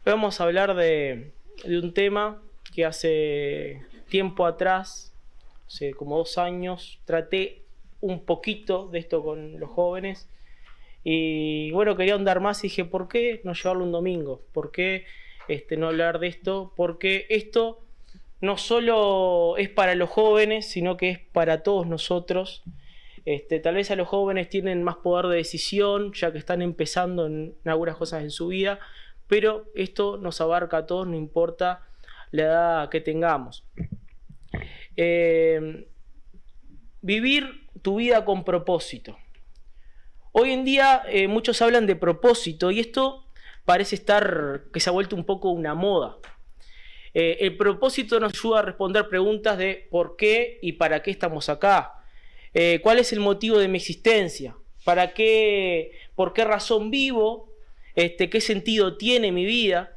Hoy vamos a hablar de un tema que hace tiempo atrás, hace como 2 años, traté un poquito de esto con los jóvenes. Y bueno, quería ahondar más y dije, ¿por qué no llevarlo un domingo? ¿Por qué no hablar de esto? Porque esto no solo es para los jóvenes, sino que es para todos nosotros. Tal vez a los jóvenes tienen más poder de decisión, ya que están empezando en algunas cosas en su vida, pero esto nos abarca a todos, no importa la edad que tengamos. Vivir tu vida con propósito. Hoy en día muchos hablan de propósito y esto parece estar que se ha vuelto un poco una moda. El propósito nos ayuda a responder preguntas de por qué y para qué estamos acá. ¿Cuál es el motivo de mi existencia? ¿Por qué razón vivo? ¿Qué sentido tiene mi vida?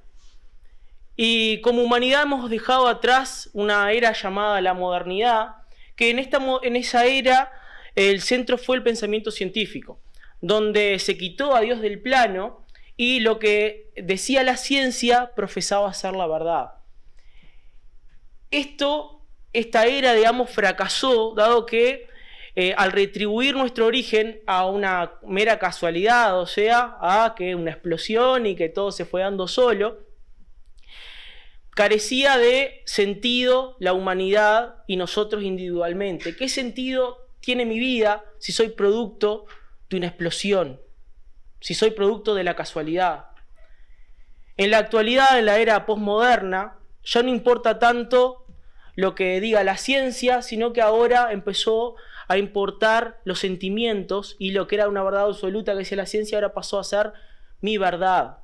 Y como humanidad hemos dejado atrás una era llamada la modernidad, que en esa era el centro fue el pensamiento científico, donde se quitó a Dios del plano y lo que decía la ciencia profesaba ser la verdad. Esta era, digamos, fracasó, dado que al retribuir nuestro origen a una mera casualidad, o sea, a que una explosión y que todo se fue dando solo, carecía de sentido la humanidad y nosotros individualmente. ¿Qué sentido tiene mi vida si soy producto de una explosión? Si soy producto de la casualidad. En la actualidad, en la era postmoderna, ya no importa tanto lo que diga la ciencia, sino que ahora empezó a importar los sentimientos y lo que era una verdad absoluta que decía la ciencia ahora pasó a ser mi verdad.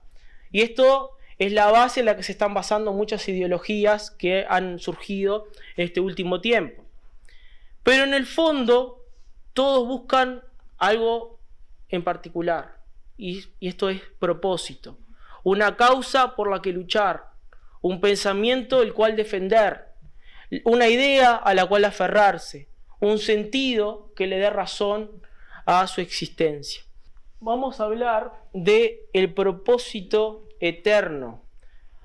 Y esto es la base en la que se están basando muchas ideologías que han surgido en este último tiempo. Pero en el fondo, todos buscan algo en particular, y esto es propósito. Una causa por la que luchar, un pensamiento el cual defender, una idea a la cual aferrarse, un sentido que le dé razón a su existencia. Vamos a hablar del propósito eterno.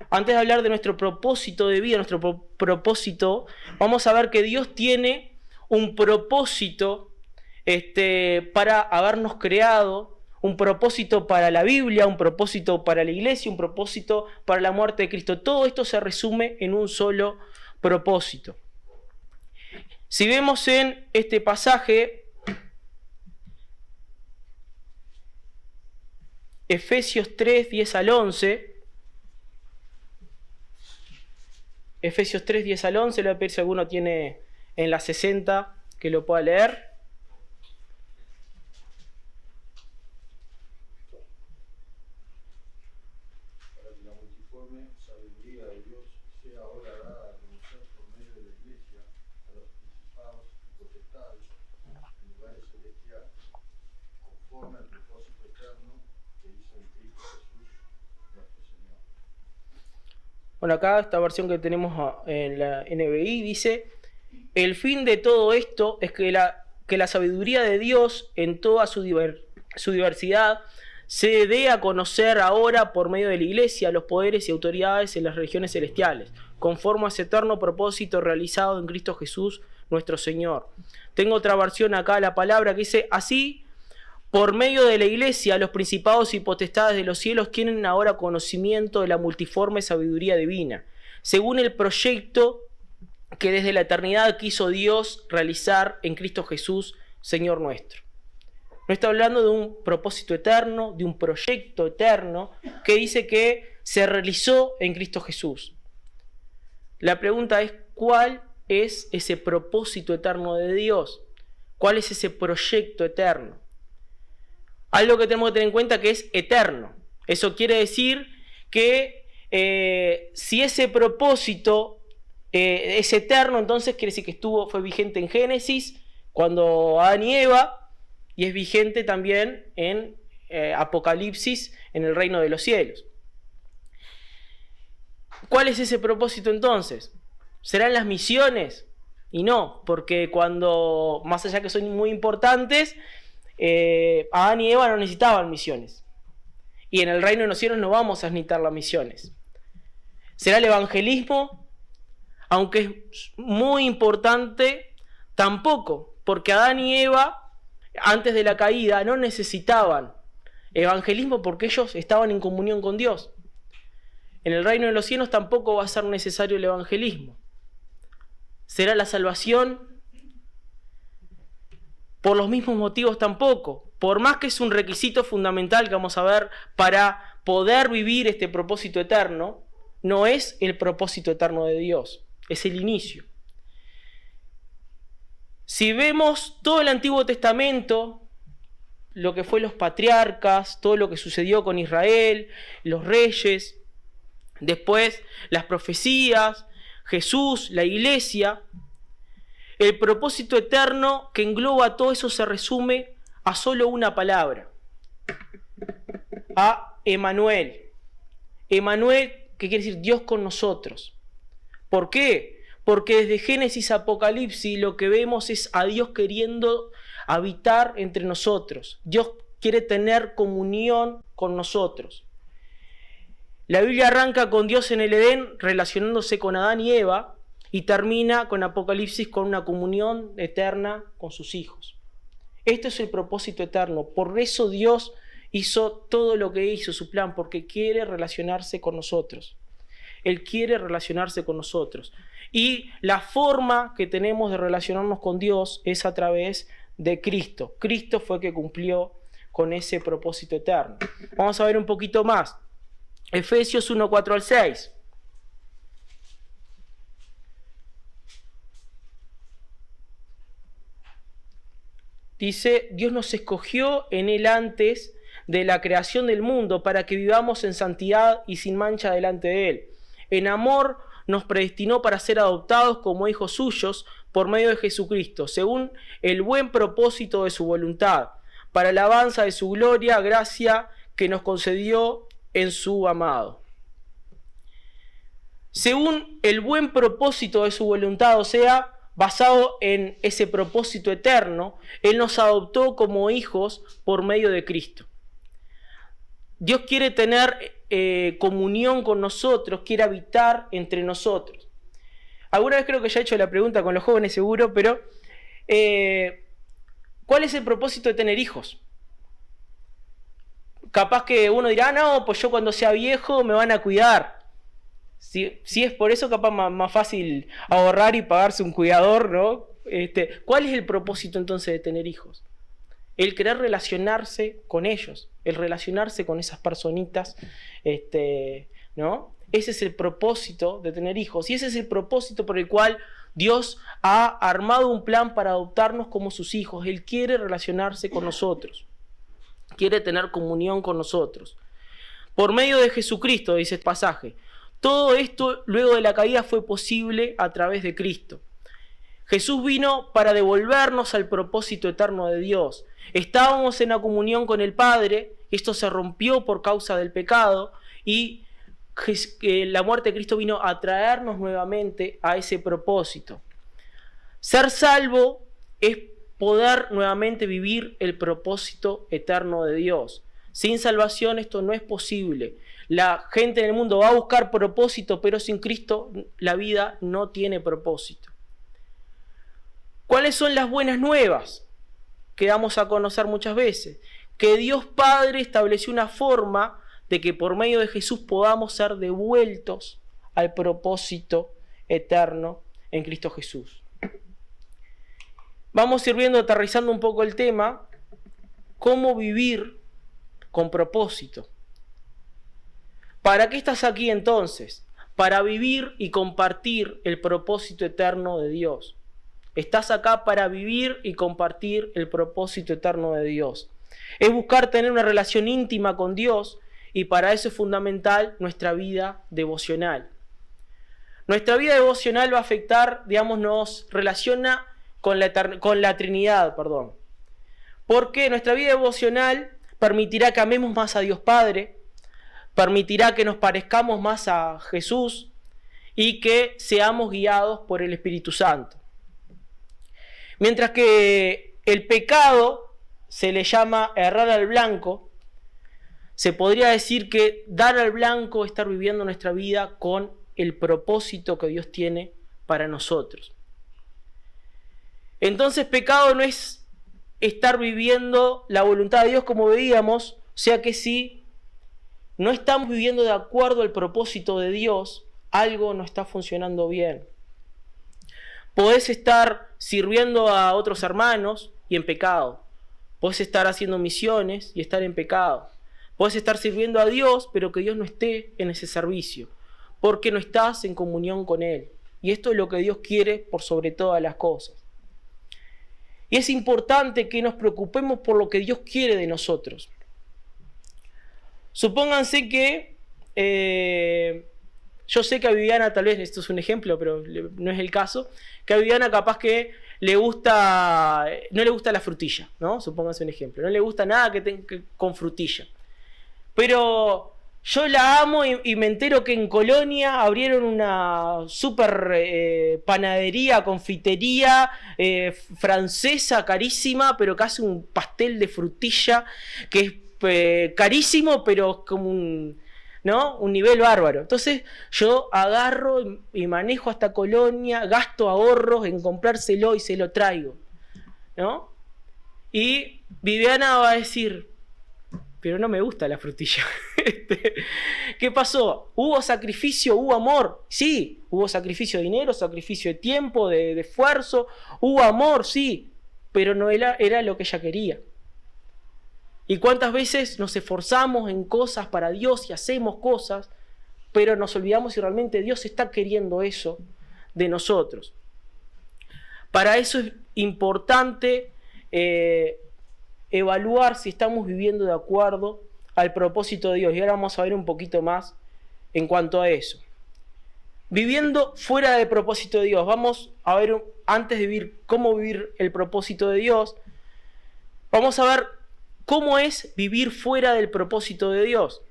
Antes de hablar de nuestro propósito de vida, nuestro propósito, vamos a ver que Dios tiene un propósito para habernos creado, un propósito para la Biblia, un propósito para la iglesia, un propósito para la muerte de Cristo. Todo esto se resume en un solo propósito. Si vemos en este pasaje, Efesios 3, 10 al 11, Efesios 3, 10 al 11, le voy a pedir si alguno tiene en la 60 que lo pueda leer. Bueno, acá esta versión que tenemos en la NBI dice: el fin de todo esto es que la sabiduría de Dios en toda su diversidad se dé a conocer ahora por medio de la iglesia, los poderes y autoridades en las regiones celestiales, conforme a ese eterno propósito realizado en Cristo Jesús nuestro Señor. Tengo otra versión acá, la palabra, que dice: así, por medio de la iglesia, los principados y potestades de los cielos tienen ahora conocimiento de la multiforme sabiduría divina, según el proyecto que desde la eternidad quiso Dios realizar en Cristo Jesús, Señor nuestro. No está hablando de un propósito eterno, de un proyecto eterno que dice que se realizó en Cristo Jesús. La pregunta es: ¿cuál es ese propósito eterno de Dios? ¿Cuál es ese proyecto eterno? Algo que tenemos que tener en cuenta que es eterno. Eso quiere decir que si ese propósito es eterno, entonces quiere decir que fue vigente en Génesis, cuando Adán y Eva, y es vigente también en Apocalipsis, en el reino de los cielos. ¿Cuál es ese propósito entonces? ¿Serán las misiones? Y no, porque cuando, más allá que son muy importantes, Adán y Eva no necesitaban misiones. Y en el reino de los cielos no vamos a necesitar las misiones. ¿Será el evangelismo? Aunque es muy importante, tampoco, porque Adán y Eva, antes de la caída, no necesitaban evangelismo porque ellos estaban en comunión con Dios. En el reino de los cielos tampoco va a ser necesario el evangelismo. ¿Será la salvación? Por los mismos motivos tampoco. Por más que es un requisito fundamental que vamos a ver para poder vivir este propósito eterno, no es el propósito eterno de Dios, es el inicio. Si vemos todo el Antiguo Testamento, lo que fue los patriarcas, todo lo que sucedió con Israel, los reyes, después las profecías, Jesús, la iglesia, el propósito eterno que engloba todo eso se resume a solo una palabra, a Emmanuel. Emmanuel, que quiere decir Dios con nosotros. ¿Por qué? Porque desde Génesis a Apocalipsis lo que vemos es a Dios queriendo habitar entre nosotros. Dios quiere tener comunión con nosotros. La Biblia arranca con Dios en el Edén relacionándose con Adán y Eva y termina con Apocalipsis con una comunión eterna con sus hijos. Este es el propósito eterno. Por eso Dios hizo todo lo que hizo, su plan, porque quiere relacionarse con nosotros. Él quiere relacionarse con nosotros. Y la forma que tenemos de relacionarnos con Dios es a través de Cristo. Cristo fue el que cumplió con ese propósito eterno. Vamos a ver un poquito más. Efesios 1, 4 al 6. Dice, Dios nos escogió en Él antes de la creación del mundo para que vivamos en santidad y sin mancha delante de Él. En amor nos predestinó para ser adoptados como hijos suyos por medio de Jesucristo, según el buen propósito de su voluntad, para alabanza de su gloria, gracia que nos concedió en su amado. Según el buen propósito de su voluntad, o sea, basado en ese propósito eterno, Él nos adoptó como hijos por medio de Cristo. Dios quiere tener comunión con nosotros, quiere habitar entre nosotros. Alguna vez creo que ya he hecho la pregunta con los jóvenes seguro, pero ¿cuál es el propósito de tener hijos? Capaz que uno dirá, no, pues yo cuando sea viejo me van a cuidar. Si es por eso, capaz más fácil ahorrar y pagarse un cuidador, ¿no? ¿Cuál es el propósito entonces de tener hijos? El querer relacionarse con ellos, el relacionarse con esas personitas, ¿no? Ese es el propósito de tener hijos y ese es el propósito por el cual Dios ha armado un plan para adoptarnos como sus hijos. Él quiere relacionarse con nosotros, quiere tener comunión con nosotros. Por medio de Jesucristo, dice el pasaje. Todo esto luego de la caída fue posible a través de Cristo. Jesús vino para devolvernos al propósito eterno de Dios. Estábamos en la comunión con el Padre, esto se rompió por causa del pecado y la muerte de Cristo vino a traernos nuevamente a ese propósito. Ser salvo es poder nuevamente vivir el propósito eterno de Dios. Sin salvación esto no es posible. La gente en el mundo va a buscar propósito, pero sin Cristo la vida no tiene propósito. ¿Cuáles son las buenas nuevas que damos a conocer muchas veces? Que Dios Padre estableció una forma de que por medio de Jesús podamos ser devueltos al propósito eterno en Cristo Jesús. Vamos a ir viendo, aterrizando un poco el tema, cómo vivir con propósito. ¿Para qué estás aquí entonces? Para vivir y compartir el propósito eterno de Dios. Estás acá para vivir y compartir el propósito eterno de Dios. Es buscar tener una relación íntima con Dios y para eso es fundamental nuestra vida devocional. Nuestra vida devocional va a afectar, digamos, nos relaciona con la Trinidad, porque nuestra vida devocional permitirá que amemos más a Dios Padre, permitirá que nos parezcamos más a Jesús y que seamos guiados por el Espíritu Santo. Mientras que el pecado se le llama errar al blanco, se podría decir que dar al blanco es estar viviendo nuestra vida con el propósito que Dios tiene para nosotros. Entonces, pecado no es estar viviendo la voluntad de Dios como veíamos, o sea que si no estamos viviendo de acuerdo al propósito de Dios, algo no está funcionando bien. Podés estar sirviendo a otros hermanos y en pecado. Podés estar haciendo misiones y estar en pecado. Podés estar sirviendo a Dios, pero que Dios no esté en ese servicio, porque no estás en comunión con Él. Y esto es lo que Dios quiere por sobre todas las cosas. Y es importante que nos preocupemos por lo que Dios quiere de nosotros. Supónganse que, yo sé que a Viviana, tal vez esto es un ejemplo, pero no es el caso, que a Viviana capaz que no le gusta la frutilla, ¿no? Supónganse un ejemplo. No le gusta nada que tenga con frutilla. Pero yo la amo y me entero que en Colonia abrieron una super panadería, confitería francesa carísima, pero que hace un pastel de frutilla que es carísimo, pero como un nivel bárbaro. Entonces yo agarro y manejo hasta Colonia, gasto ahorros en comprárselo y se lo traigo, ¿no? Y Viviana va a decir, pero no me gusta la frutilla. ¿Qué pasó? ¿Hubo sacrificio? ¿Hubo amor? Sí. ¿Hubo sacrificio de dinero, sacrificio de tiempo, de esfuerzo? ¿Hubo amor? Sí. Pero no era lo que ella quería. ¿Y cuántas veces nos esforzamos en cosas para Dios y hacemos cosas, pero nos olvidamos si realmente Dios está queriendo eso de nosotros? Para eso es importante evaluar si estamos viviendo de acuerdo al propósito de Dios. Y ahora vamos a ver un poquito más en cuanto a eso. Viviendo fuera del propósito de Dios. Vamos a ver, antes de vivir cómo vivir el propósito de Dios, vamos a ver cómo es vivir fuera del propósito de Dios.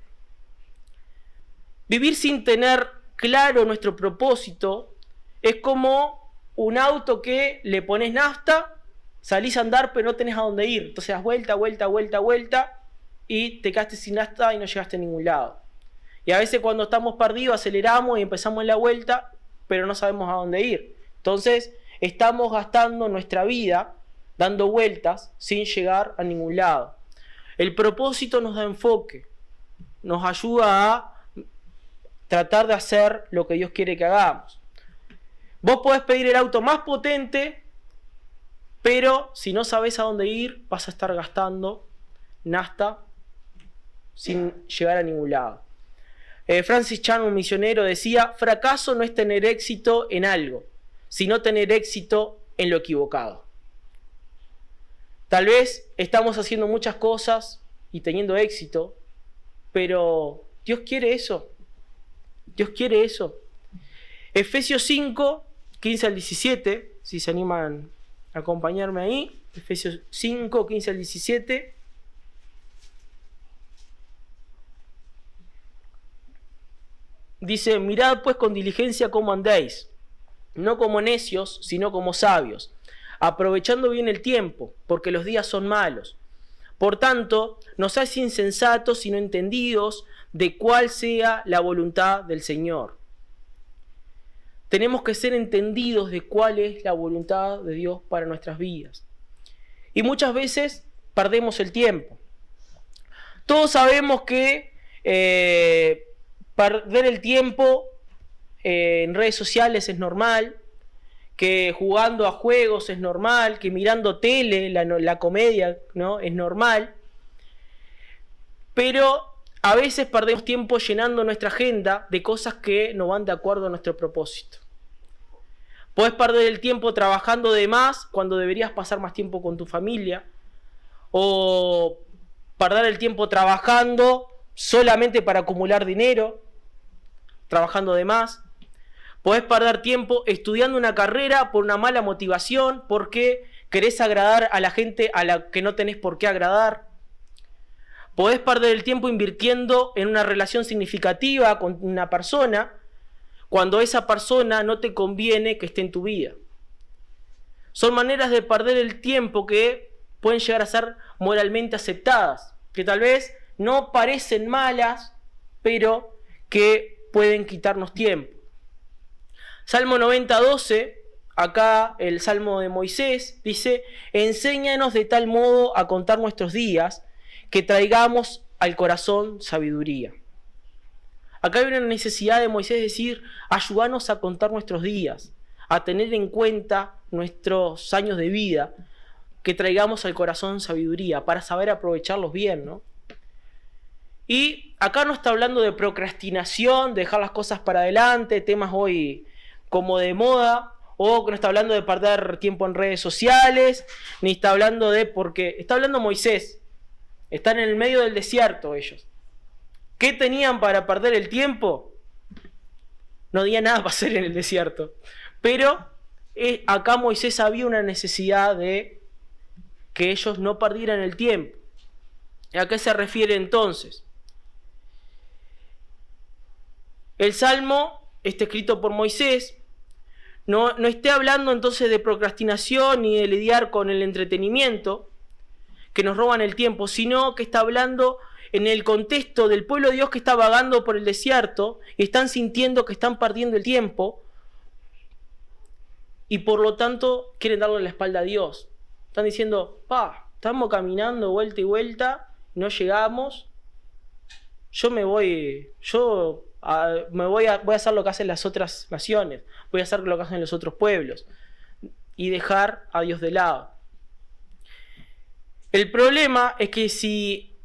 Vivir sin tener claro nuestro propósito es como un auto que le pones nafta, salís a andar pero no tenés a dónde ir. Entonces das vuelta, vuelta, vuelta, vuelta y te quedaste sin nafta y no llegaste a ningún lado. Y a veces cuando estamos perdidos aceleramos y empezamos en la vuelta, pero no sabemos a dónde ir. Entonces estamos gastando nuestra vida dando vueltas sin llegar a ningún lado. El propósito nos da enfoque, nos ayuda a tratar de hacer lo que Dios quiere que hagamos. Vos podés pedir el auto más potente, pero si no sabés a dónde ir, vas a estar gastando nafta sin llegar a ningún lado. Francis Chan, un misionero, decía: fracaso no es tener éxito en algo, sino tener éxito en lo equivocado. Tal vez estamos haciendo muchas cosas y teniendo éxito, pero Dios quiere eso. Dios quiere eso. Efesios 5, 15 al 17, si se animan a acompañarme ahí. Efesios 5, 15 al 17. Dice: mirad pues con diligencia cómo andéis, no como necios, sino como sabios, aprovechando bien el tiempo, porque los días son malos. Por tanto, no seáis insensatos, sino entendidos de cuál sea la voluntad del Señor. Tenemos que ser entendidos de cuál es la voluntad de Dios para nuestras vidas. Y muchas veces perdemos el tiempo. Todos sabemos que perder el tiempo en redes sociales es normal, que jugando a juegos es normal, que mirando tele, la comedia, ¿no?, es normal. Pero a veces perdemos tiempo llenando nuestra agenda de cosas que no van de acuerdo a nuestro propósito. Podés perder el tiempo trabajando de más cuando deberías pasar más tiempo con tu familia. O perder el tiempo trabajando solamente para acumular dinero, trabajando de más. Podés perder tiempo estudiando una carrera por una mala motivación, porque querés agradar a la gente a la que no tenés por qué agradar. Podés perder el tiempo invirtiendo en una relación significativa con una persona, cuando esa persona no te conviene que esté en tu vida. Son maneras de perder el tiempo que pueden llegar a ser moralmente aceptadas, que tal vez no parecen malas, pero que pueden quitarnos tiempo. Salmo 90:12, acá el Salmo de Moisés, dice: enséñanos de tal modo a contar nuestros días, que traigamos al corazón sabiduría. Acá hay una necesidad de Moisés de decir: ayúdanos a contar nuestros días, a tener en cuenta nuestros años de vida, que traigamos al corazón sabiduría, para saber aprovecharlos bien, ¿no? Y acá no está hablando de procrastinación, de dejar las cosas para adelante, temas hoy como de moda, o no está hablando de perder tiempo en redes sociales, ni está hablando de... porque está hablando Moisés, están en el medio del desierto ellos. ¿Qué tenían para perder el tiempo? No había nada para hacer en el desierto. Pero acá Moisés había una necesidad de que ellos no perdieran el tiempo. ¿A qué se refiere entonces? El Salmo está escrito por Moisés. No esté hablando entonces de procrastinación ni de lidiar con el entretenimiento que nos roban el tiempo, sino que está hablando en el contexto del pueblo de Dios que está vagando por el desierto y están sintiendo que están perdiendo el tiempo y por lo tanto quieren darle la espalda a Dios. Están diciendo: estamos caminando vuelta y vuelta, no llegamos, voy a hacer lo que hacen las otras naciones, voy a hacer lo que hacen los otros pueblos y dejar a Dios de lado. El problema es que si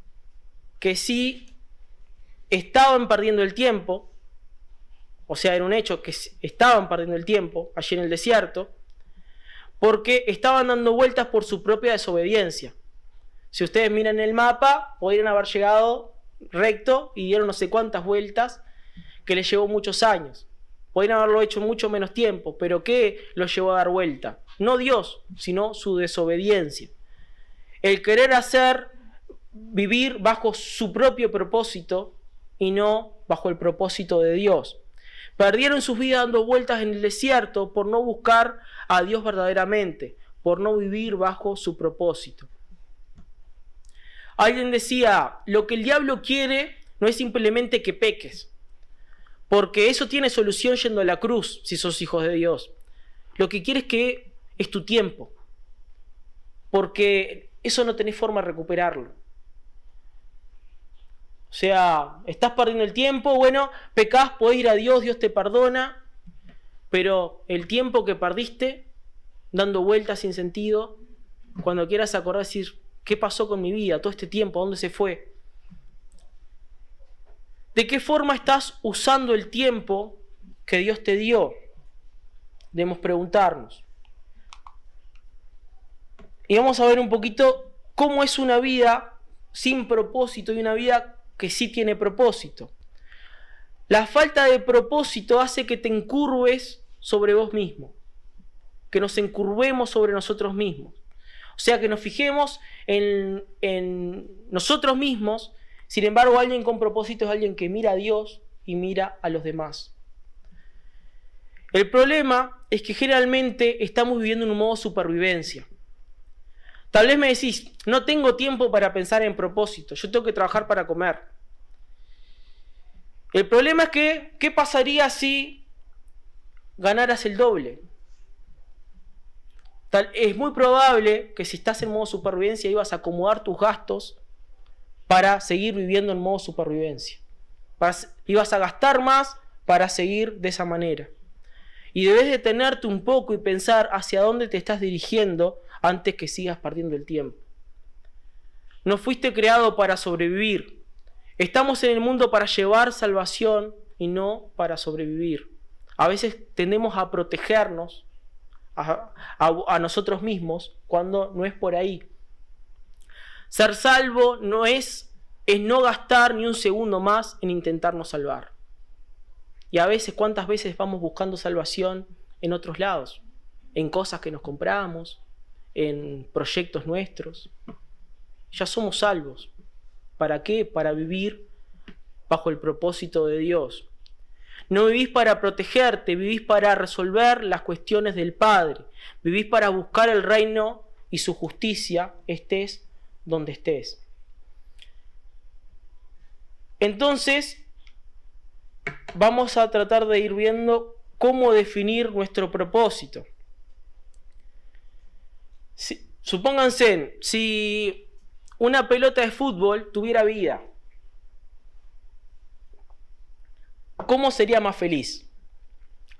estaban perdiendo el tiempo, o sea, era un hecho que estaban perdiendo el tiempo allí en el desierto, porque estaban dando vueltas por su propia desobediencia. Si ustedes miran el mapa, podrían haber llegado recto y dieron no sé cuántas vueltas, que les llevó muchos años. Podrían haberlo hecho mucho menos tiempo, pero ¿qué los llevó a dar vuelta? No Dios, sino su desobediencia. El querer vivir bajo su propio propósito y no bajo el propósito de Dios. Perdieron sus vidas dando vueltas en el desierto por no buscar a Dios verdaderamente, por no vivir bajo su propósito. Alguien decía: lo que el diablo quiere no es simplemente que peques, porque eso tiene solución yendo a la cruz si sos hijos de Dios. Lo que quiere es tu tiempo, porque eso no tenés forma de recuperarlo. O sea, estás perdiendo el tiempo, bueno, pecás, podés ir a Dios, Dios te perdona, pero el tiempo que perdiste dando vueltas sin sentido, cuando quieras acordar, decir: ¿qué pasó con mi vida todo este tiempo? ¿A dónde se fue? ¿De qué forma estás usando el tiempo que Dios te dio? Debemos preguntarnos. Y vamos a ver un poquito cómo es una vida sin propósito y una vida que sí tiene propósito. La falta de propósito hace que te encurves sobre vos mismo, que nos encurvemos sobre nosotros mismos. O sea, que nos fijemos en nosotros mismos. Sin embargo, alguien con propósito es alguien que mira a Dios y mira a los demás. El problema es que generalmente estamos viviendo en un modo supervivencia. Tal vez me decís: no tengo tiempo para pensar en propósito, yo tengo que trabajar para comer. El problema es que, ¿qué pasaría si ganaras el doble? Es muy probable que si estás en modo supervivencia ibas a acomodar tus gastos para seguir viviendo en modo supervivencia. Ibas a gastar más para seguir de esa manera. Y debes detenerte un poco y pensar hacia dónde te estás dirigiendo antes que sigas perdiendo el tiempo. No fuiste creado para sobrevivir. Estamos en el mundo para llevar salvación y no para sobrevivir. A veces tendemos a protegernos a nosotros mismos cuando no es por ahí. Ser salvo no es no gastar ni un segundo más en intentarnos salvar. Y a veces, ¿cuántas veces vamos buscando salvación en otros lados? En cosas que nos compramos, en proyectos nuestros. Ya somos salvos. ¿Para qué? Para vivir bajo el propósito de Dios. No vivís para protegerte, vivís para resolver las cuestiones del Padre. Vivís para buscar el reino y su justicia, estés donde estés. Entonces, vamos a tratar de ir viendo cómo definir nuestro propósito. Supónganse, si una pelota de fútbol tuviera vida, ¿cómo sería más feliz?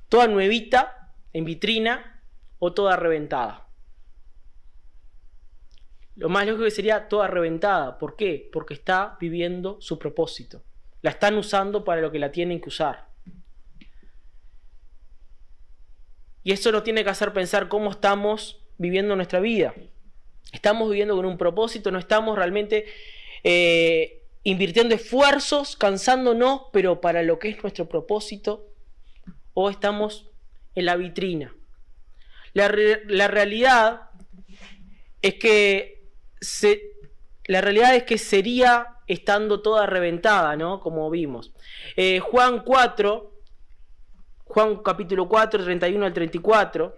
¿Toda nuevita, en vitrina, o toda reventada? Lo más lógico que sería toda reventada. ¿Por qué? Porque está viviendo su propósito. La están usando para lo que la tienen que usar. Y eso nos tiene que hacer pensar cómo estamos viviendo nuestra vida. Estamos viviendo con un propósito, no estamos realmente invirtiendo esfuerzos, cansándonos, pero para lo que es nuestro propósito, o estamos en la vitrina. La realidad es que sería estando toda reventada, ¿no? Como vimos. Juan capítulo 4, 31 al 34,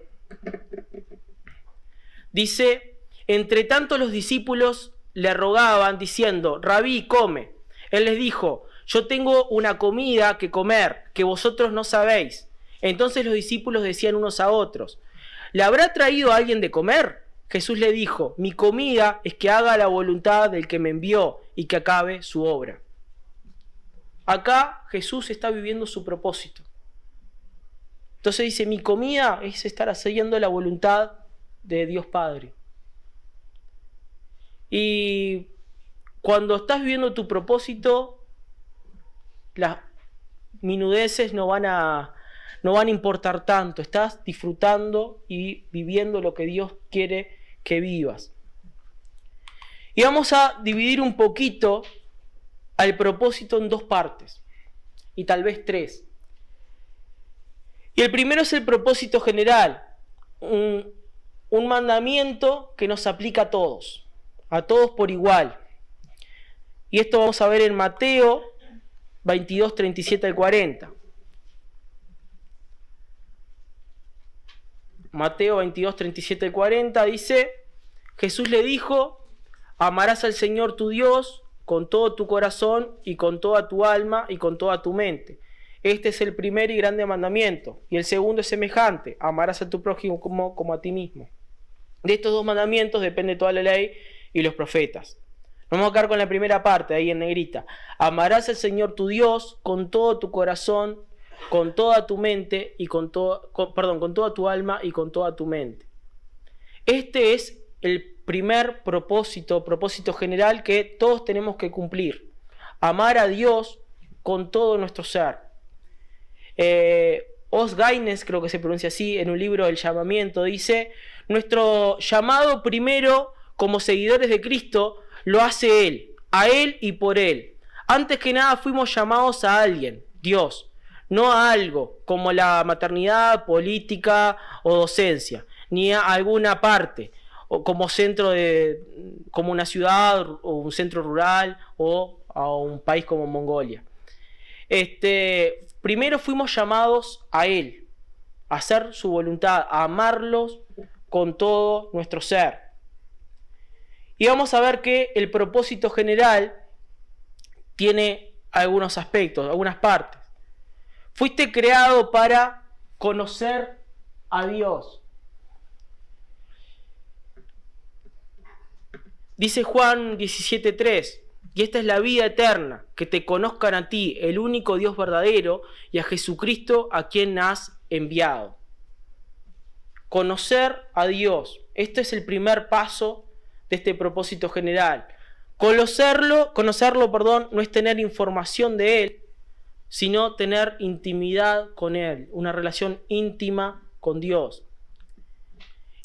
dice: entre tanto los discípulos le rogaban diciendo: Rabí, come. Él les dijo: yo tengo una comida que comer, que vosotros no sabéis. Entonces los discípulos decían unos a otros: ¿le habrá traído a alguien de comer? Jesús le dijo: mi comida es que haga la voluntad del que me envió y que acabe su obra. Acá Jesús está viviendo su propósito. Entonces dice: mi comida es estar haciendo la voluntad de Dios Padre. Y cuando estás viviendo tu propósito, las minudeces no van a importar tanto. Estás disfrutando y viviendo lo que Dios quiere que vivas. Y vamos a dividir un poquito al propósito en dos partes, y tal vez tres. Y el primero es el propósito general, un mandamiento que nos aplica a todos por igual. Y esto vamos a ver en Mateo 22, 37 al 40. Mateo 22, 37 al 40 dice: Jesús le dijo: amarás al Señor tu Dios con todo tu corazón y con toda tu alma y con toda tu mente. Este es el primer y grande mandamiento. Y el segundo es semejante: amarás a tu prójimo como a ti mismo. De estos dos mandamientos depende toda la ley y los profetas. Vamos a quedar con la primera parte, ahí en negrita. Amarás al Señor tu Dios con todo tu corazón, con toda tu mente y con toda tu alma y con toda tu mente. Este es el primer propósito general que todos tenemos que cumplir. Amar a Dios con todo nuestro ser. Os Guinness, creo que se pronuncia así, en un libro El Llamamiento, dice: nuestro llamado primero como seguidores de Cristo lo hace Él, a Él y por Él. Antes que nada fuimos llamados a alguien, Dios, no a algo como la maternidad, política o docencia, ni a alguna parte, o como como una ciudad o un centro rural o a un país como Mongolia. Primero fuimos llamados a Él, a hacer su voluntad, a amarlos con todo nuestro ser. Y vamos a ver que el propósito general tiene algunos aspectos, algunas partes. Fuiste creado para conocer a Dios. Dice Juan 17:3: y esta es la vida eterna, que te conozcan a ti, el único Dios verdadero, y a Jesucristo a quien has enviado. Conocer a Dios. Este es el primer paso de este propósito general. Conocerlo, no es tener información de Él, sino tener intimidad con Él, una relación íntima con Dios.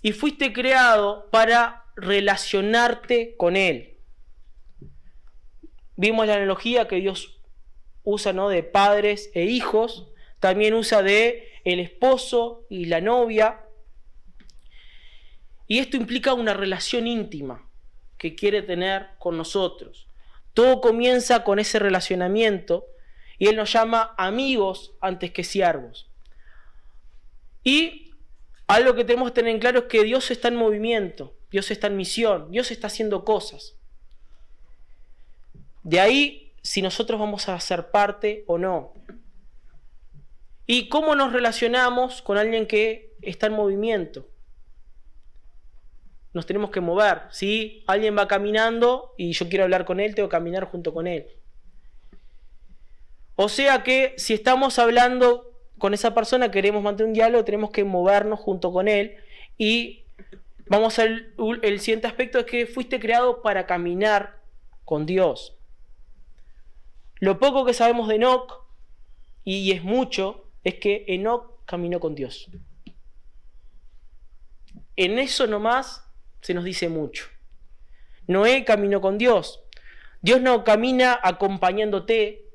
Y fuiste creado para relacionarte con Él. Vimos la analogía que Dios usa, ¿no?, de padres e hijos. También usa de el esposo y la novia. Y esto implica una relación íntima que quiere tener con nosotros. Todo comienza con ese relacionamiento y Él nos llama amigos antes que siervos. Y algo que tenemos que tener en claro es que Dios está en movimiento, Dios está en misión, Dios está haciendo cosas. De ahí si nosotros vamos a ser parte o no. ¿Y cómo nos relacionamos con alguien que está en movimiento? Nos tenemos que mover. Si alguien va caminando y yo quiero hablar con él, tengo que caminar junto con él. O sea que si estamos hablando con esa persona, queremos mantener un diálogo, tenemos que movernos junto con él. Y vamos al el siguiente aspecto, es que fuiste creado para caminar con Dios. Lo poco que sabemos de Enoc, y es mucho, es que Enoc caminó con Dios. En eso nomás se nos dice mucho. Noé caminó con Dios. Dios no camina acompañándote,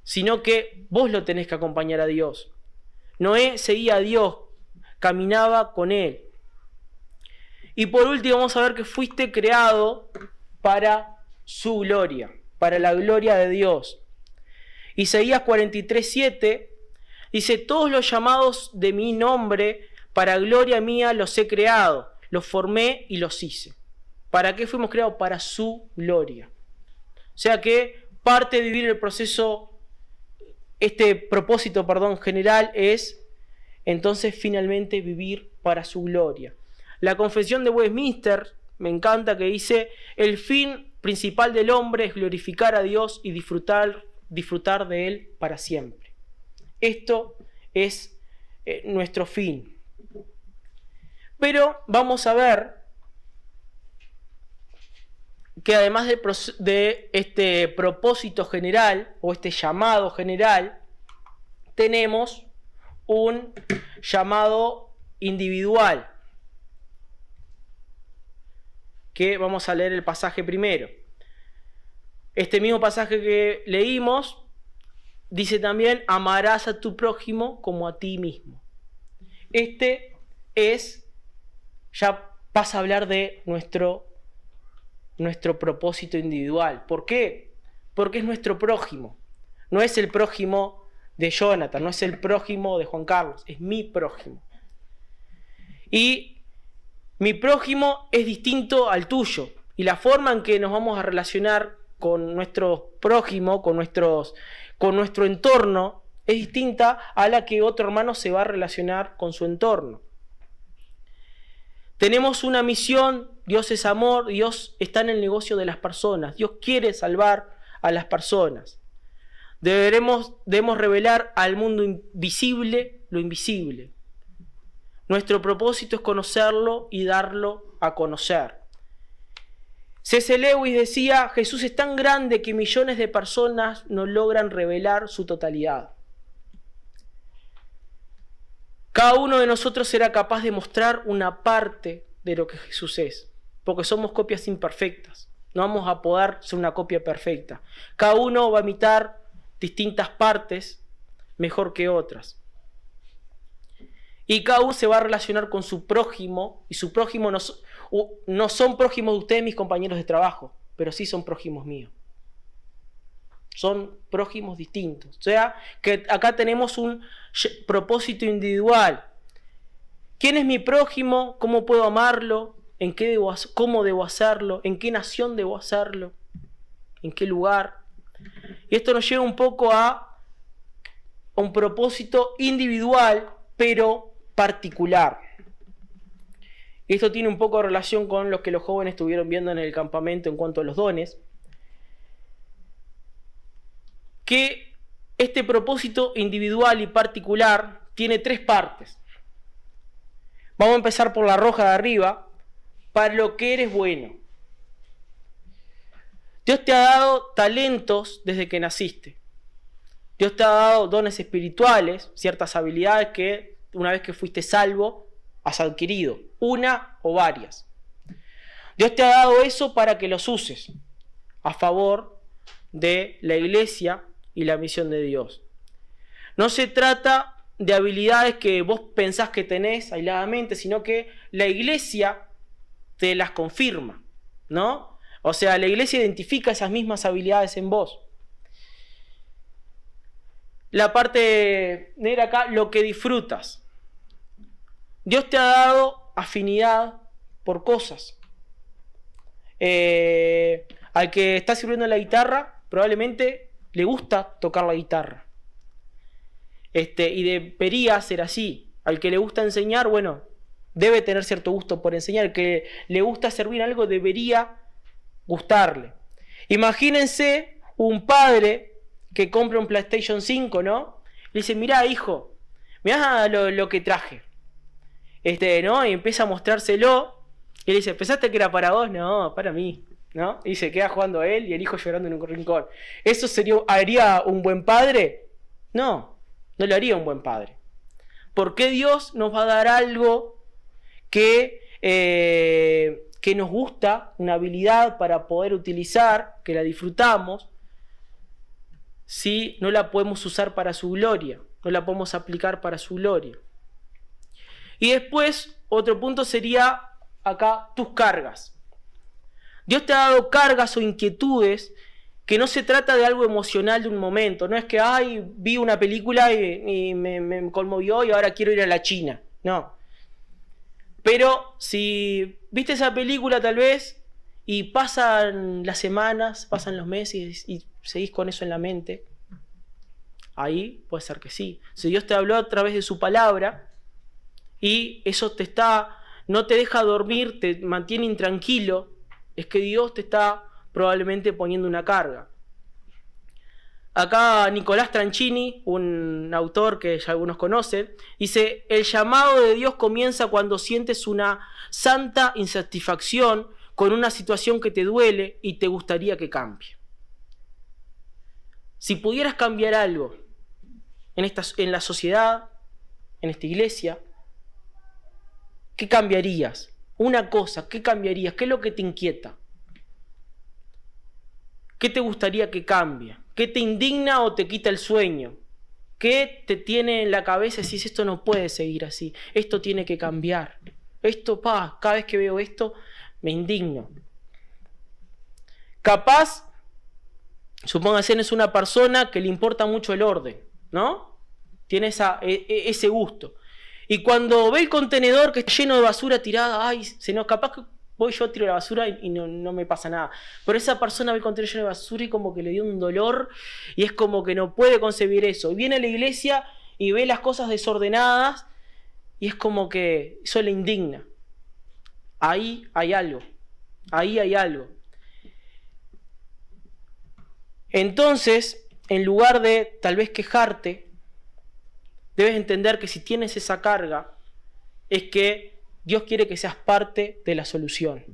sino que vos lo tenés que acompañar a Dios. Noé seguía a Dios, caminaba con Él. Y por último vamos a ver que fuiste creado para su gloria, para la gloria de Dios. Isaías 43:7 dice: todos los llamados de mi nombre, para gloria mía los he creado, los formé y los hice. ¿Para qué fuimos creados? Para su gloria. O sea que parte de vivir el proceso, propósito general es entonces finalmente vivir para su gloria. La Confesión de Westminster me encanta, que dice: el fin principal del hombre es glorificar a Dios y disfrutar de Él para siempre. Esto es nuestro fin. Pero vamos a ver que además de este propósito general o este llamado general, tenemos un llamado individual, que vamos a leer el pasaje primero. Este mismo pasaje que leímos dice también: amarás a tu prójimo como a ti mismo. Ya pasa a hablar de nuestro propósito individual. ¿Por qué? Porque es nuestro prójimo. No es el prójimo de Jonathan, no es el prójimo de Juan Carlos, es mi prójimo. Y mi prójimo es distinto al tuyo. Y la forma en que nos vamos a relacionar con nuestro prójimo, con nuestro entorno, es distinta a la que otro hermano se va a relacionar con su entorno. Tenemos una misión: Dios es amor, Dios está en el negocio de las personas, Dios quiere salvar a las personas. Debemos revelar al mundo invisible lo invisible. Nuestro propósito es conocerlo y darlo a conocer. C.S. Lewis decía: Jesús es tan grande que millones de personas no logran revelar su totalidad. Cada uno de nosotros será capaz de mostrar una parte de lo que Jesús es, porque somos copias imperfectas. No vamos a poder ser una copia perfecta. Cada uno va a imitar distintas partes mejor que otras. Y cada uno se va a relacionar con su prójimo, y su prójimo no son prójimos de ustedes, mis compañeros de trabajo, pero sí son prójimos míos. Son prójimos distintos. O sea, que acá tenemos un propósito individual. ¿Quién es mi prójimo? ¿Cómo puedo amarlo? ¿Cómo debo hacerlo? ¿En qué nación debo hacerlo? ¿En qué lugar? Y esto nos lleva un poco a un propósito individual, pero particular. Y esto tiene un poco de relación con lo que los jóvenes estuvieron viendo en el campamento en cuanto a los dones. Que este propósito individual y particular tiene tres partes. Vamos a empezar por la roja de arriba: para lo que eres bueno. Dios te ha dado talentos desde que naciste. Dios te ha dado dones espirituales, ciertas habilidades que una vez que fuiste salvo has adquirido, una o varias. Dios te ha dado eso para que los uses a favor de la iglesia y la misión de Dios. No se trata de habilidades que vos pensás que tenés aisladamente, sino que la iglesia te las confirma, ¿no? O sea, la iglesia identifica esas mismas habilidades en vos. La parte negra acá: lo que disfrutas. Dios te ha dado afinidad por cosas. Al que está sirviendo la guitarra, probablemente le gusta tocar la guitarra. Y debería ser así. Al que le gusta enseñar, bueno, debe tener cierto gusto por enseñar. El que le gusta servir algo debería gustarle. Imagínense un padre que compra un PlayStation 5, ¿no? Le dice, mirá, hijo, mirá lo que traje. ¿No? Y empieza a mostrárselo. Y le dice, ¿pensaste que era para vos? No, para mí, ¿no? Y se queda jugando a él y el hijo llorando en un rincón. ¿Eso haría un buen padre? No, no lo haría un buen padre. ¿Por qué Dios nos va a dar algo que nos gusta, una habilidad para poder utilizar, que la disfrutamos, si no la podemos usar para su gloria, no la podemos aplicar para su gloria? Y después, otro punto sería acá tus cargas. Dios te ha dado cargas o inquietudes que no se trata de algo emocional de un momento. No es que, ay, vi una película y me conmovió y ahora quiero ir a la China. No. Pero si viste esa película tal vez y pasan las semanas, pasan los meses y seguís con eso en la mente, ahí puede ser que sí. Si Dios te habló a través de su palabra y eso no te deja dormir, te mantiene intranquilo, es que Dios te está probablemente poniendo una carga. Acá Nicolás Tranchini, un autor que ya algunos conocen, dice, el llamado de Dios comienza cuando sientes una santa insatisfacción con una situación que te duele y te gustaría que cambie. Si pudieras cambiar algo en la sociedad, en esta iglesia, ¿qué cambiarías? Una cosa, ¿qué cambiarías? ¿Qué es lo que te inquieta? ¿Qué te gustaría que cambie? ¿Qué te indigna o te quita el sueño? ¿Qué te tiene en la cabeza y decís, esto no puede seguir así? Esto tiene que cambiar. Cada vez que veo esto, me indigno. Capaz, supóngase, es una persona que le importa mucho el orden, ¿no? Tiene ese gusto. Y cuando ve el contenedor que está lleno de basura tirada, capaz que voy yo, tiro la basura y no me pasa nada. Pero esa persona ve el contenedor lleno de basura y como que le dio un dolor y es como que no puede concebir eso. Y viene a la iglesia y ve las cosas desordenadas y es como que eso le indigna. Ahí hay algo. Ahí hay algo. Entonces, en lugar de tal vez quejarte, debes entender que si tienes esa carga, es que Dios quiere que seas parte de la solución.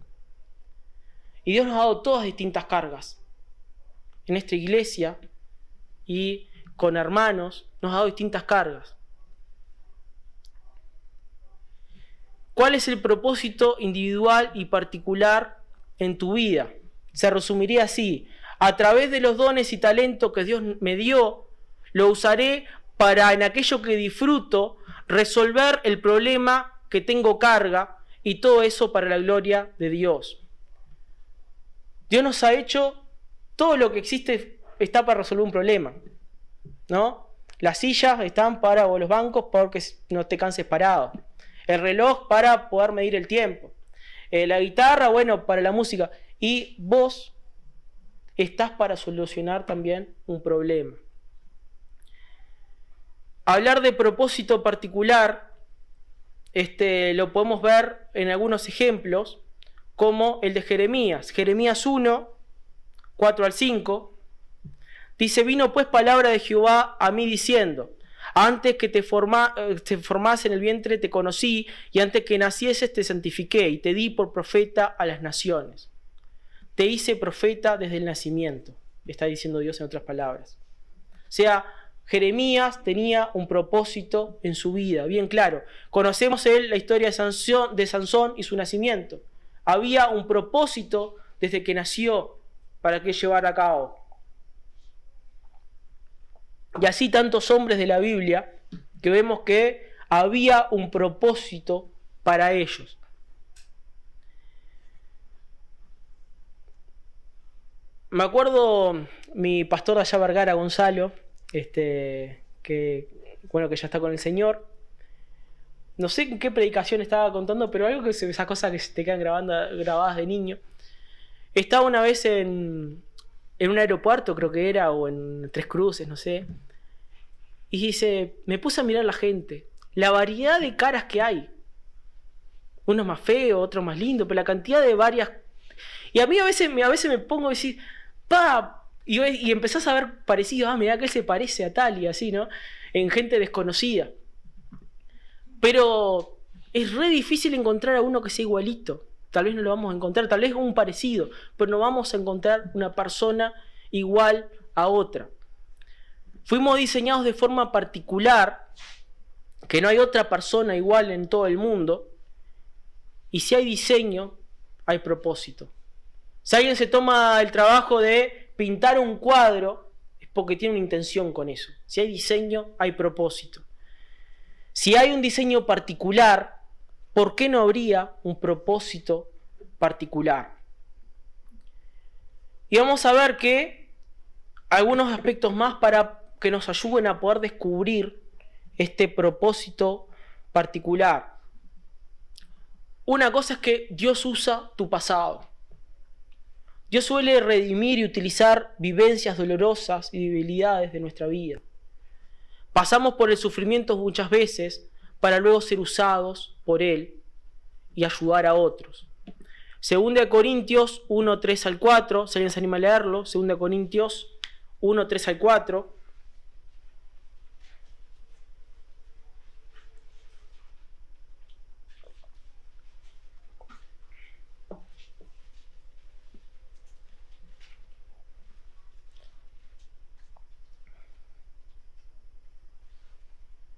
Y Dios nos ha dado todas distintas cargas. En esta iglesia y con hermanos nos ha dado distintas cargas. ¿Cuál es el propósito individual y particular en tu vida? Se resumiría así: a través de los dones y talentos que Dios me dio, lo usaré para, en aquello que disfruto, resolver el problema que tengo carga, y todo eso para la gloria de Dios. Dios nos ha hecho, todo lo que existe está para resolver un problema, ¿no? Las sillas están o los bancos porque no te canses parado. El reloj para poder medir el tiempo. La guitarra, bueno, para la música. Y vos estás para solucionar también un problema. Hablar de propósito particular, lo podemos ver en algunos ejemplos, como el de Jeremías. Jeremías 1, 4 al 5, dice: vino pues palabra de Jehová a mí diciendo, antes que te formase en el vientre te conocí, y antes que nacieses te santifiqué, y te di por profeta a las naciones. Te hice profeta desde el nacimiento, está diciendo Dios en otras palabras. O sea, Jeremías tenía un propósito en su vida, bien claro. Conocemos la historia de Sansón y su nacimiento. Había un propósito desde que nació para que llevara a cabo. Y así tantos hombres de la Biblia que vemos que había un propósito para ellos. Me acuerdo mi pastor de allá, Vergara, Gonzalo, que ya está con el Señor. No sé en qué predicación estaba contando, pero algo que esas cosas que se te quedan grabadas de niño. Estaba una vez en un aeropuerto, creo que era, o en Tres Cruces, no sé. Y dice, me puse a mirar la gente, la variedad de caras que hay. Uno más feo, otro más lindo, pero la cantidad de varias... Y a mí a veces me pongo a decir, pa, y empezás a ver parecido, mirá que él se parece a tal y así, ¿no? En gente desconocida. Pero es re difícil encontrar a uno que sea igualito. Tal vez no lo vamos a encontrar, tal vez un parecido, pero no vamos a encontrar una persona igual a otra. Fuimos diseñados de forma particular, que no hay otra persona igual en todo el mundo, y si hay diseño, hay propósito. Si alguien se toma el trabajo de pintar un cuadro, es porque tiene una intención con eso. Si hay diseño, hay propósito. Si hay un diseño particular, ¿por qué no habría un propósito particular? Y vamos a ver que algunos aspectos más para que nos ayuden a poder descubrir este propósito particular. Una cosa es que Dios usa tu pasado. Dios suele redimir y utilizar vivencias dolorosas y debilidades de nuestra vida. Pasamos por el sufrimiento muchas veces para luego ser usados por Él y ayudar a otros. 2 Corintios 1, 3 al 4, si alguien se anima a leerlo, 2 Corintios 1, 3 al 4.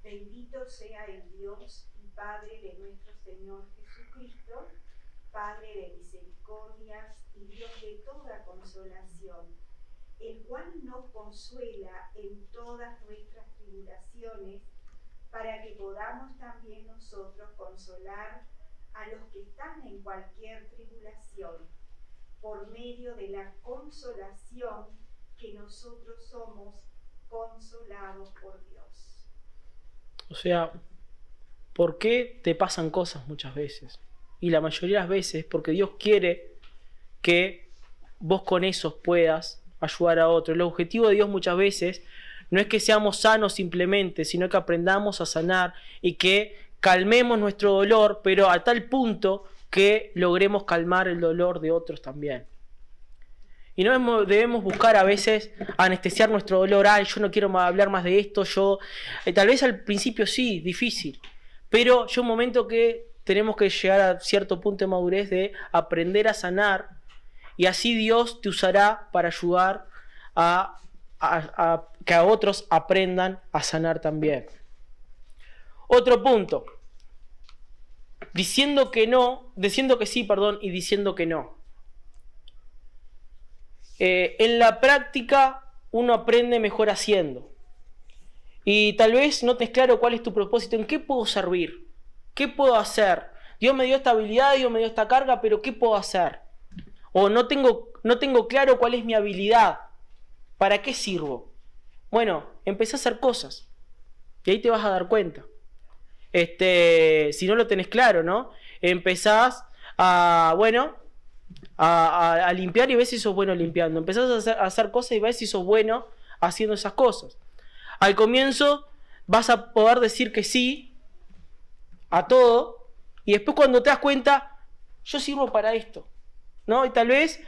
Bendito sea el Dios y Padre de nuestro Señor Jesucristo, Padre de misericordias y Dios de toda consolación, el cual nos consuela en todas nuestras tribulaciones, para que podamos también nosotros consolar a los que están en cualquier tribulación, por medio de la consolación que nosotros somos consolados por Dios. O sea, ¿por qué te pasan cosas muchas veces? Y la mayoría de las veces porque Dios quiere que vos con esos puedas ayudar a otros. El objetivo de Dios muchas veces no es que seamos sanos simplemente, sino que aprendamos a sanar y que calmemos nuestro dolor, pero a tal punto que logremos calmar el dolor de otros también. Y no debemos buscar a veces anestesiar nuestro dolor. Ay, yo no quiero hablar más de esto. Tal vez al principio sí, difícil. Pero llega un momento que tenemos que llegar a cierto punto de madurez de aprender a sanar. Y así Dios te usará para ayudar a que a otros aprendan a sanar también. Otro punto. Diciendo que sí, y diciendo que no. En la práctica uno aprende mejor haciendo. Y tal vez no te es claro cuál es tu propósito, en qué puedo servir, qué puedo hacer. Dios me dio esta habilidad, Dios me dio esta carga, pero ¿qué puedo hacer? O no tengo claro cuál es mi habilidad, ¿para qué sirvo? Bueno, empecé a hacer cosas y ahí te vas a dar cuenta. Si no lo tenés claro, ¿no? Empezás a limpiar y ves si sos bueno limpiando. Empezás a hacer cosas y ves si sos bueno haciendo esas cosas. Al comienzo vas a poder decir que sí a todo y después cuando te das cuenta, yo sirvo para esto, ¿no? Y tal vez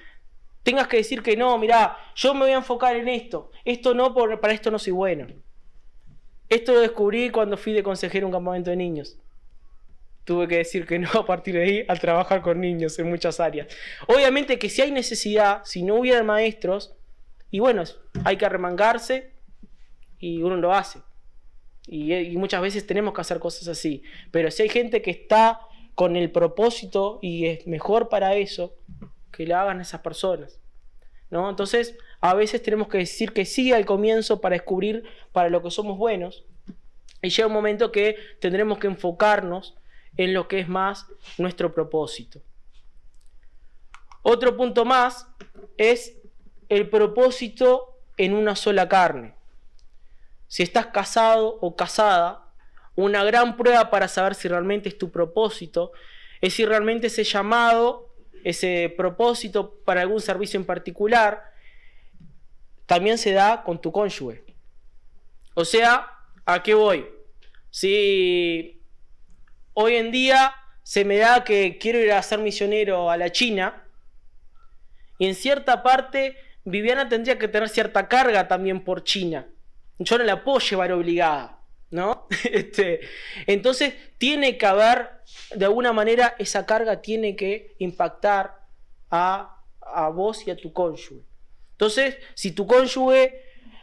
tengas que decir que no, mirá, yo me voy a enfocar en esto. Esto no, para esto no soy bueno. Esto lo descubrí cuando fui de consejero en un campamento de niños. Tuve que decir que no a partir de ahí al trabajar con niños en muchas áreas. Obviamente que si hay necesidad, si no hubieran maestros, y bueno, hay que arremangarse y uno lo hace. Y muchas veces tenemos que hacer cosas así. Pero si hay gente que está con el propósito y es mejor para eso, que lo hagan esas personas, ¿no? Entonces, a veces tenemos que decir que sí al comienzo para descubrir para lo que somos buenos. Y llega un momento que tendremos que enfocarnos en lo que es más nuestro propósito. Otro punto más es el propósito en una sola carne. Si estás casado o casada, una gran prueba para saber si realmente es tu propósito es si realmente ese llamado, ese propósito para algún servicio en particular, también se da con tu cónyuge. O sea, ¿A qué voy? Si hoy en día se me da que quiero ir a ser misionero a la China, y en cierta parte Viviana tendría que tener cierta carga también por China. Yo no la puedo llevar obligada, ¿no? Entonces tiene que haber, de alguna manera, esa carga tiene que impactar a vos y a tu cónyuge. Entonces, si tu cónyuge,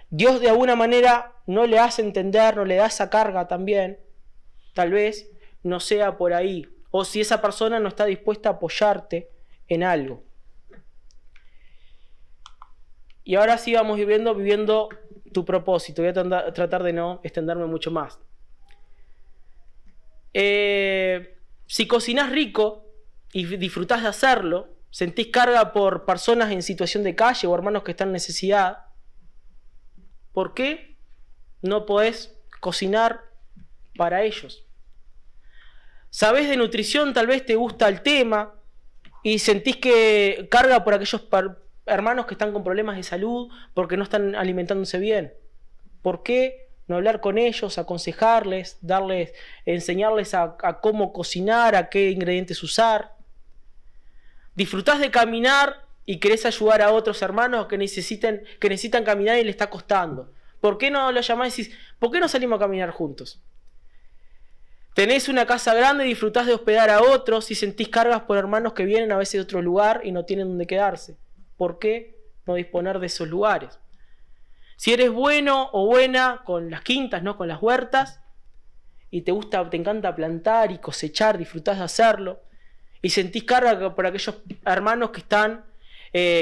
Dios de alguna manera no le hace entender, no le da esa carga también, tal vez no sea por ahí. O si esa persona no está dispuesta a apoyarte en algo. Y ahora sí vamos a ir viviendo tu propósito. Voy a tratar de no extenderme mucho más. Si cocinás rico y disfrutás de hacerlo, sentís carga por personas en situación de calle o hermanos que están en necesidad, ¿por qué no podés cocinar para ellos? Sabés de nutrición, tal vez te gusta el tema y sentís que carga por aquellos hermanos que están con problemas de salud porque no están alimentándose bien. ¿Por qué no hablar con ellos, aconsejarles, enseñarles a cómo cocinar, a qué ingredientes usar? Disfrutás de caminar y querés ayudar a otros hermanos que necesitan caminar y le está costando. ¿Por qué no lo llamás y decís, ¿por qué no salimos a caminar juntos? Tenés una casa grande y disfrutás de hospedar a otros y sentís cargas por hermanos que vienen a veces de otro lugar y no tienen dónde quedarse. ¿Por qué no disponer de esos lugares? Si eres bueno o buena con las quintas, ¿no? Con las huertas, y te encanta plantar y cosechar, disfrutás de hacerlo, y sentís carga por aquellos hermanos que están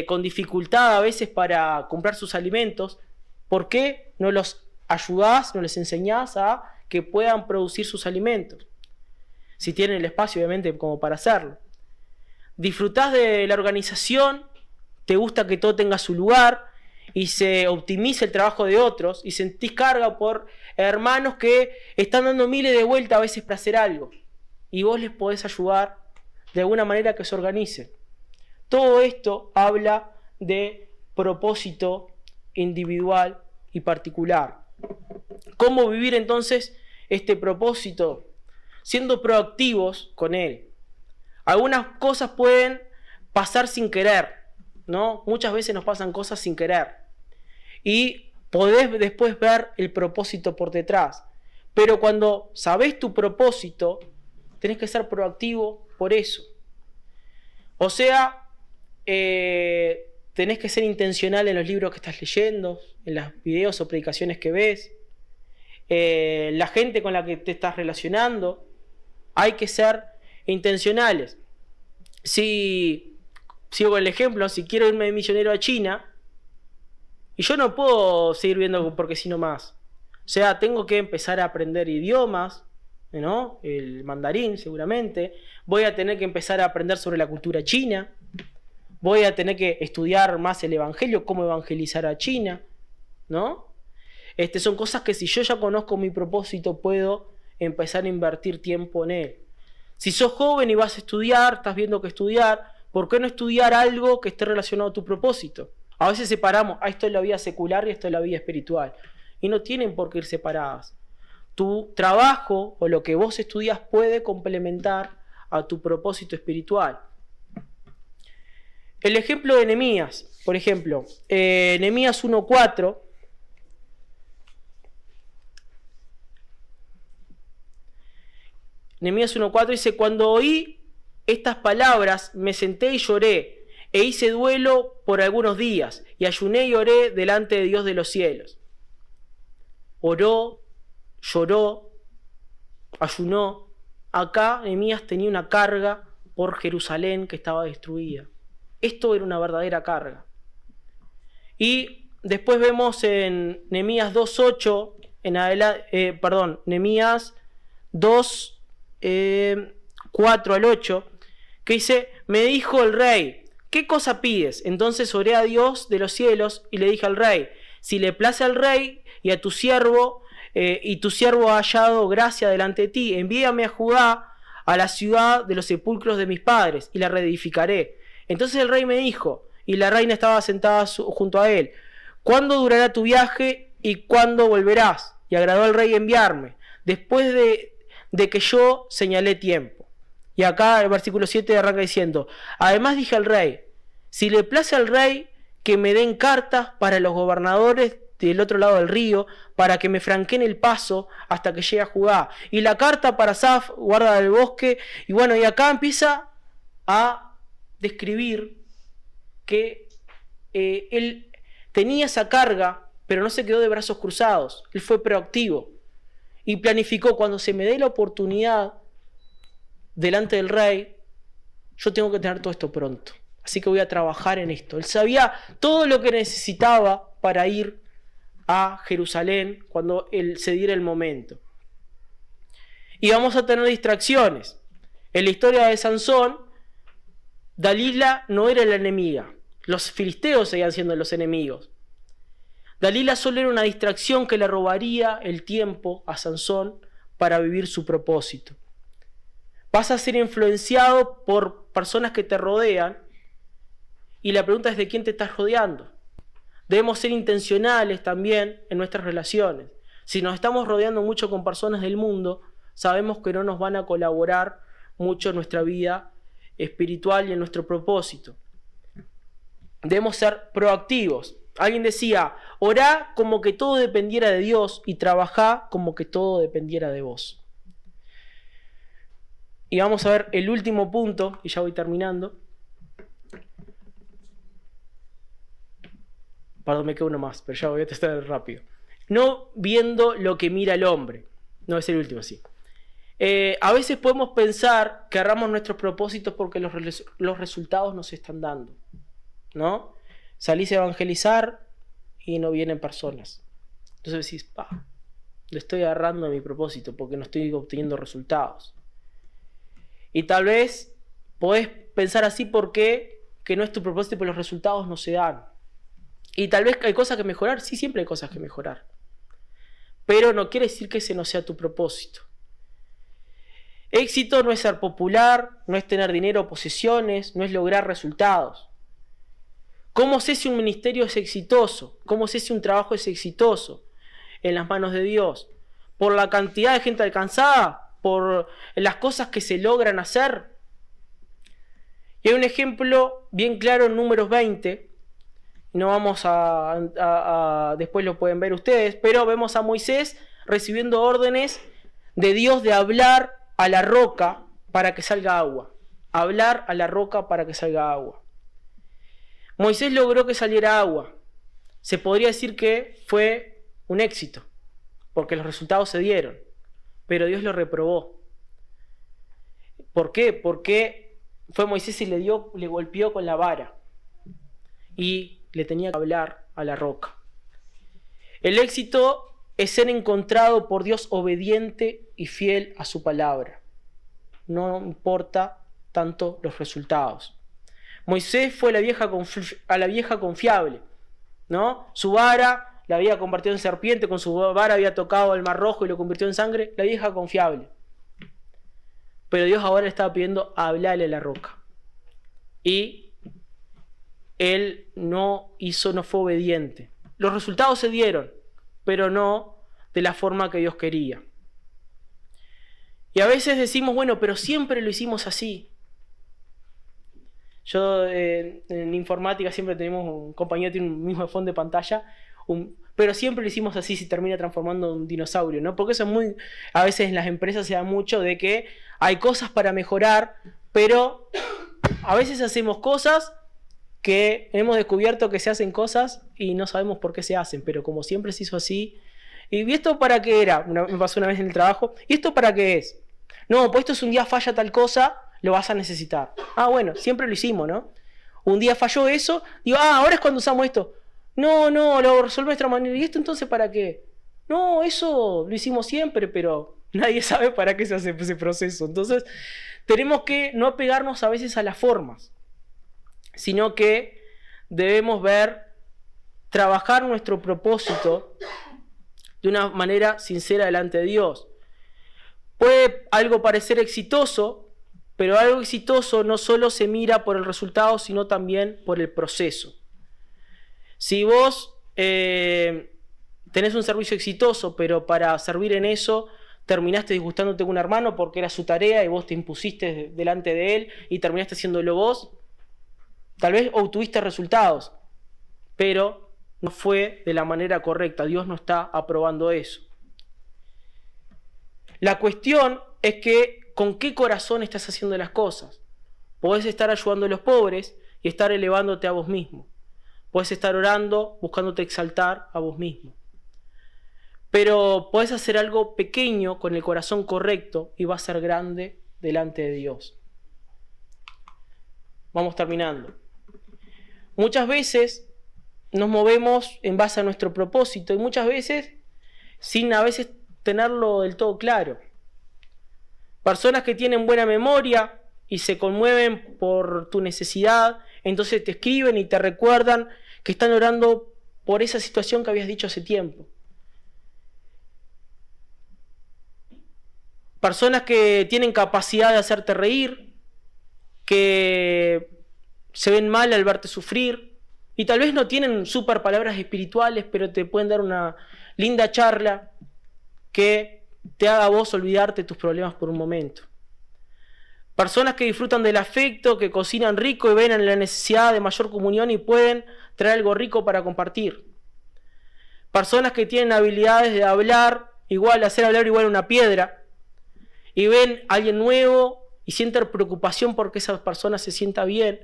con dificultad a veces para comprar sus alimentos, ¿por qué no los ayudás, no les enseñás a que puedan producir sus alimentos? Si tienen el espacio, obviamente, como para hacerlo. Disfrutás de la organización, te gusta que todo tenga su lugar y se optimice el trabajo de otros y sentís carga por hermanos que están dando miles de vueltas a veces para hacer algo y vos les podés ayudar de alguna manera que se organicen. Todo esto habla de propósito individual y particular. ¿Cómo vivir entonces este propósito? Siendo proactivos con él. Algunas cosas pueden pasar sin querer, ¿no? Muchas veces nos pasan cosas sin querer. Y podés después ver el propósito por detrás. Pero cuando sabés tu propósito, tenés que ser proactivo por eso. O sea, tenés que ser intencional en los libros que estás leyendo, en los videos o predicaciones que ves, la gente con la que te estás relacionando. Hay que ser intencionales. Si sigo el ejemplo, si quiero irme de misionero a China, y yo no puedo seguir viendo porque si no más. O sea, tengo que empezar a aprender idiomas, ¿no? El mandarín seguramente. Voy a tener que empezar a aprender sobre la cultura china. Voy a tener que estudiar más el evangelio, cómo evangelizar a China, ¿no? Son cosas que si yo ya conozco mi propósito, puedo empezar a invertir tiempo en él. Si sos joven y vas a estudiar, estás viendo que estudiar, ¿por qué no estudiar algo que esté relacionado a tu propósito? A veces separamos, esto es la vida secular y esto es la vida espiritual. Y no tienen por qué ir separadas. Tu trabajo o lo que vos estudias puede complementar a tu propósito espiritual. El ejemplo de Nehemías, por ejemplo, Nehemías 1:4. Nehemías 1:4 dice: cuando oí estas palabras, me senté y lloré, e hice duelo por algunos días, y ayuné y oré delante de Dios de los cielos. Oró, lloró, ayunó. Acá Nehemías tenía una carga por Jerusalén que estaba destruida. Esto era una verdadera carga. Y después vemos en Nehemías 2:8, Nehemías 2, 4 al 8, que dice: me dijo el rey, ¿qué cosa pides? Entonces oré a Dios de los cielos y le dije al rey: si le place al rey y a tu siervo, y tu siervo ha hallado gracia delante de ti, envíame a Judá, a la ciudad de los sepulcros de mis padres, y la reedificaré. Entonces el rey me dijo, y la reina estaba sentada junto a él: ¿cuándo durará tu viaje y cuándo volverás? y agradó al rey enviarme, después de que yo señalé tiempo. Y acá el versículo 7 arranca diciendo: además dije al rey, si le place al rey que me den cartas para los gobernadores del otro lado del río, para que me franqueen el paso hasta que llegue a Judá, y la carta para Saf, guarda del bosque. Y bueno, y acá empieza a describir que él tenía esa carga, pero no se quedó de brazos cruzados. Él fue proactivo y planificó: cuando se me dé la oportunidad delante del rey, yo tengo que tener todo esto pronto, así que voy a trabajar en esto. Él sabía todo lo que necesitaba para ir a Jerusalén cuando él se diera el momento. Y vamos a tener distracciones. En la historia de Sansón, Dalila no era la enemiga, los filisteos seguían siendo los enemigos. Dalila solo era una distracción que le robaría el tiempo a Sansón para vivir su propósito. Vas a ser influenciado por personas que te rodean, y la pregunta es: ¿de quién te estás rodeando? Debemos ser intencionales también en nuestras relaciones. Si nos estamos rodeando mucho con personas del mundo, sabemos que no nos van a colaborar mucho en nuestra vida espiritual y en nuestro propósito. Debemos ser proactivos. Alguien decía: orá como que todo dependiera de Dios y trabajá como que todo dependiera de vos. Y vamos a ver el último punto, y ya voy terminando. Perdón, me quedo uno más, pero ya voy a testar rápido. No viendo lo que mira el hombre. No, es el último, sí. A veces podemos pensar que agarramos nuestros propósitos porque los resultados nos están dando, ¿no? Salís a evangelizar y no vienen personas. Entonces decís: le estoy agarrando a mi propósito porque no estoy obteniendo resultados. Y tal vez podés pensar así porque que no es tu propósito, pero los resultados no se dan. Y tal vez hay cosas que mejorar. Sí, siempre hay cosas que mejorar. Pero no quiere decir que ese no sea tu propósito. Éxito no es ser popular, no es tener dinero o posesiones, no es lograr resultados. ¿Cómo sé si un ministerio es exitoso? ¿Cómo sé si un trabajo es exitoso en las manos de Dios? ¿Por la cantidad de gente alcanzada? ¿Por las cosas que se logran hacer? Y hay un ejemplo bien claro en Números 20. No vamos después lo pueden ver ustedes, pero vemos a Moisés recibiendo órdenes de Dios de hablar a la roca para que salga agua. Hablar a la roca para que salga agua. Moisés logró que saliera agua. Se podría decir que fue un éxito, porque los resultados se dieron, pero Dios lo reprobó. ¿Por qué? Porque fue Moisés y le golpeó con la vara y le tenía que hablar a la roca. El éxito es ser encontrado por Dios obediente y fiel a su palabra. No importa tanto los resultados. Moisés fue a la vieja confiable, ¿no? Su vara la había convertido en serpiente, con su vara había tocado el mar rojo y lo convirtió en sangre. La vieja confiable. Pero Dios ahora le estaba pidiendo hablarle a la roca. Y él no fue obediente. Los resultados se dieron, pero no de la forma que Dios quería. Y a veces decimos: bueno, pero siempre lo hicimos así. Yo en informática siempre tenemos un compañero que tiene un mismo fondo de pantalla, pero siempre lo hicimos así, se termina transformando en un dinosaurio, ¿no? Porque eso es a veces en las empresas se da mucho de que hay cosas para mejorar, pero a veces hacemos cosas que hemos descubierto que se hacen cosas y no sabemos por qué se hacen, pero como siempre se hizo así. ¿Y esto para qué era? Me pasó una vez en el trabajo. ¿Y esto para qué es? No, pues esto es un día falla tal cosa, lo vas a necesitar. Bueno, siempre lo hicimos, ¿no? Un día falló eso, digo, ahora es cuando usamos esto. No, lo resuelve de nuestra manera. ¿Y esto entonces para qué? No, eso lo hicimos siempre, pero nadie sabe para qué se hace ese proceso. Entonces, tenemos que no apegarnos a veces a las formas, sino que debemos trabajar nuestro propósito de una manera sincera delante de Dios. Puede algo parecer exitoso, pero algo exitoso no solo se mira por el resultado, sino también por el proceso. Si vos tenés un servicio exitoso, pero para servir en eso terminaste disgustándote con un hermano porque era su tarea y vos te impusiste delante de él y terminaste haciéndolo vos, tal vez obtuviste resultados, pero no fue de la manera correcta. Dios no está aprobando eso. La cuestión es que con qué corazón estás haciendo las cosas. Podés estar ayudando a los pobres y estar elevándote a vos mismo. Podés estar orando, buscándote exaltar a vos mismo. Pero podés hacer algo pequeño con el corazón correcto y va a ser grande delante de Dios. Vamos terminando. Muchas veces nos movemos en base a nuestro propósito y muchas veces sin a veces tenerlo del todo claro. Personas que tienen buena memoria y se conmueven por tu necesidad, entonces te escriben y te recuerdan que están orando por esa situación que habías dicho hace tiempo. Personas que tienen capacidad de hacerte reír, que se ven mal al verte sufrir y tal vez no tienen súper palabras espirituales, pero te pueden dar una linda charla que te haga a vos olvidarte tus problemas por un momento. Personas que disfrutan del afecto, que cocinan rico y ven en la necesidad de mayor comunión y pueden traer algo rico para compartir. Personas que tienen habilidades de hablar, hacer hablar igual a una piedra, y ven a alguien nuevo y sienten preocupación porque esa persona se sienta bien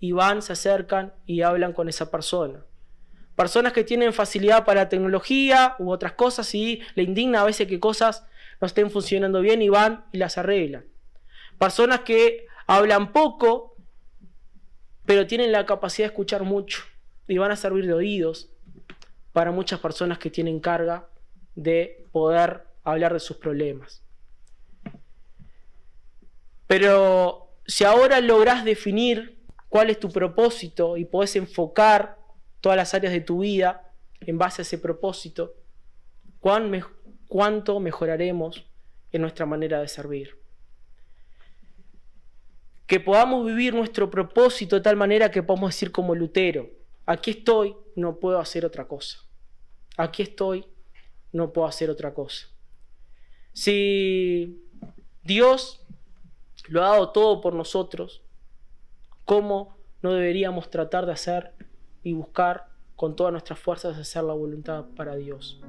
y van, se acercan y hablan con esa persona. Personas que tienen facilidad para la tecnología u otras cosas y le indigna a veces que cosas no estén funcionando bien y van y las arreglan. Personas que hablan poco pero tienen la capacidad de escuchar mucho y van a servir de oídos para muchas personas que tienen carga de poder hablar de sus problemas. Pero si ahora lográs definir cuál es tu propósito y podés enfocar todas las áreas de tu vida en base a ese propósito, ¿cuánto mejoraremos en nuestra manera de servir? Que podamos vivir nuestro propósito de tal manera que podamos decir como Lutero: aquí estoy, no puedo hacer otra cosa. Aquí estoy, no puedo hacer otra cosa. Si Dios lo ha dado todo por nosotros, ¿cómo no deberíamos tratar de hacer y buscar con todas nuestras fuerzas hacer la voluntad para Dios?